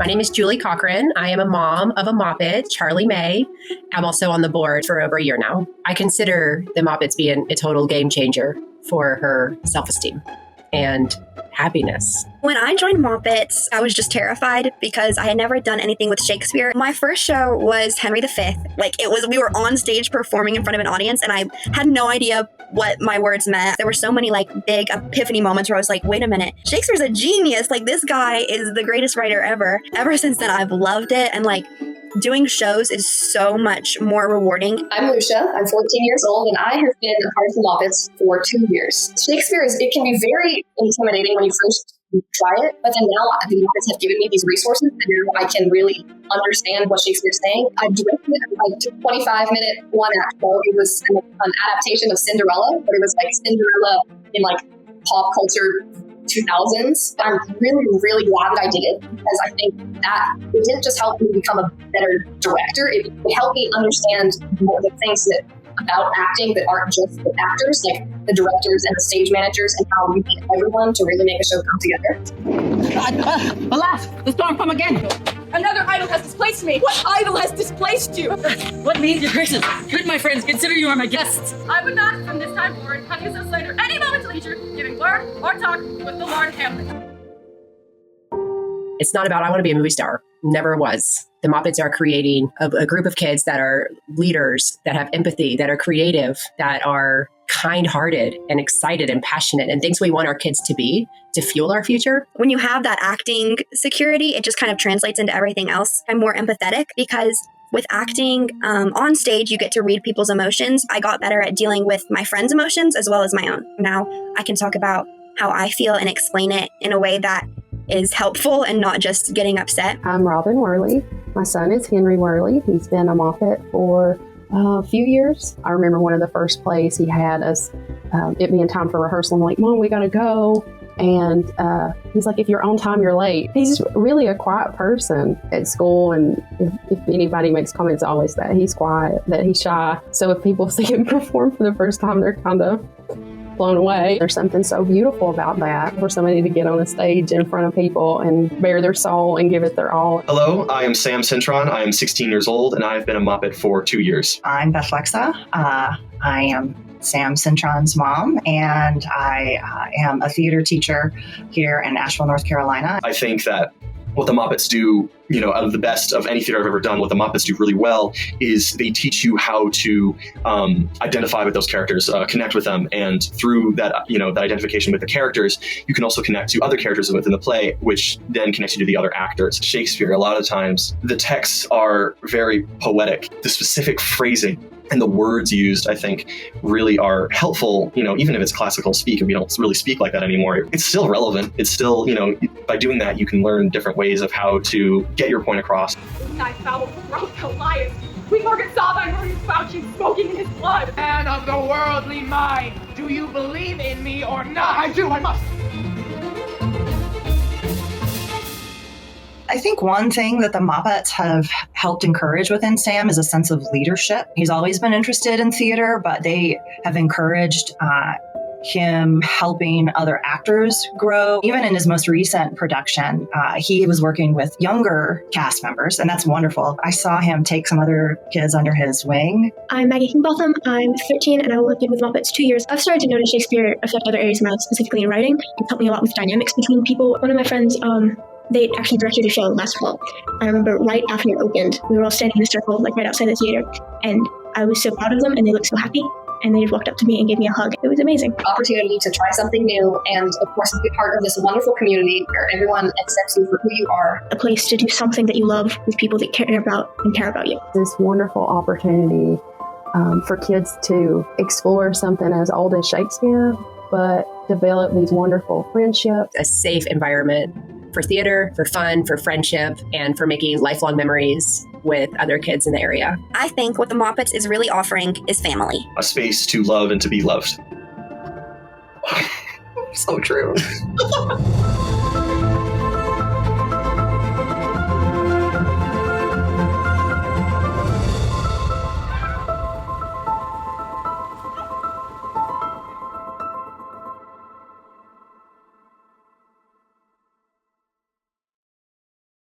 My name is Julie Cochran. I am a mom of a Moppet, Charlie May. I'm also on the board for over a year now. I consider the Moppets being a total game changer for her self-esteem and happiness. When I joined Moppets, I was just terrified because I had never done anything with Shakespeare. My first show was Henry V. We were on stage performing in front of an audience, and I had no idea what my words meant. There were so many big epiphany moments where I was like, wait a minute, Shakespeare's a genius. This guy is the greatest writer ever. Ever since then, I've loved it. And doing shows is so much more rewarding. I'm Lucia. I'm 14 years old, and I have been a part of the Moppets for 2 years. Shakespeare it can be very intimidating when you first try it, but then now the Moppets have given me these resources that I can really understand what Shakespeare's saying. I directed a 25-minute one-act show. It was an adaptation of Cinderella, but it was Cinderella in pop culture 2000s. I'm really, really glad that I did it, because I think that it didn't just help me become a better director, it helped me understand more the things about acting that aren't just the actors, the directors and the stage managers, and how we need everyone to really make a show come together. Alas, the storm come again. Another idol has displaced me. What idol has displaced you? What means your graces? Good, my friends, consider you are my guests. I would not, from this time forward, cut you so slander any moment's leisure, giving word or talk with the Lord Hamlet. It's not about, I want to be a movie star. Never was. The Moppets are creating a group of kids that are leaders, that have empathy, that are creative, that are kind-hearted and excited and passionate, and things we want our kids to be to fuel our future. When you have that acting security, it just kind of translates into everything else. I'm more empathetic because with acting on stage, you get to read people's emotions. I got better at dealing with my friends' emotions as well as my own. Now I can talk about how I feel and explain it in a way that is helpful and not just getting upset. I'm Robin Worley. My son is Henry Worley. He's been a Moppet for a few years. I remember one of the first plays he had us, it being time for rehearsal. I'm like, Mom, we gotta go. And he's like, if you're on time, you're late. He's really a quiet person at school. And if anybody makes comments, always that he's quiet, that he's shy. So if people see him perform for the first time, they're kind of blown away. There's something so beautiful about that, for somebody to get on a stage in front of people and bare their soul and give it their all. Hello, I am Sam Cintron. I am 16 years old, and I've been a Moppet for 2 years. I'm Beth Lexa. I am Sam Cintron's mom, and I am a theater teacher here in Asheville, North Carolina. I think that what the Moppets do, out of the best of any theater I've ever done, what the Moppets do really well is they teach you how to identify with those characters, connect with them, and through that, that identification with the characters, you can also connect to other characters within the play, which then connects you to the other actors. Shakespeare, a lot of times, the texts are very poetic. The specific phrasing and the words used, I think, really are helpful, even if it's classical speak and we don't really speak like that anymore. It's still relevant. It's still, by doing that, you can learn different ways of how to get your point across. Thy foul throat, Goliath. Queen Margaret saw thy murderous slouching, smoking in his blood. Man of the worldly mind, do you believe in me or not? I do, I must. I think one thing that the Moppets have helped encourage within Sam is a sense of leadership. He's always been interested in theater, but they have encouraged him helping other actors grow. Even in his most recent production, he was working with younger cast members, and that's wonderful. I saw him take some other kids under his wing. I'm Maggie Higginbotham. I'm 13 and I've been with Moppets 2 years. I've started to notice Shakespeare affect other areas of my life, specifically in writing. It's helped me a lot with dynamics between people. One of my friends, they actually directed a show last fall. I remember right after it opened, we were all standing in a circle, right outside the theater, and I was so proud of them, and they looked so happy, and they just walked up to me and gave me a hug. It was amazing. Opportunity to try something new, and of course, be part of this wonderful community where everyone accepts you for who you are. A place to do something that you love with people that care about you. This wonderful opportunity for kids to explore something as old as Shakespeare, but develop these wonderful friendships. A safe environment for theater, for fun, for friendship, and for making lifelong memories with other kids in the area. I think what the Moppets is really offering is family. A space to love and to be loved. So true.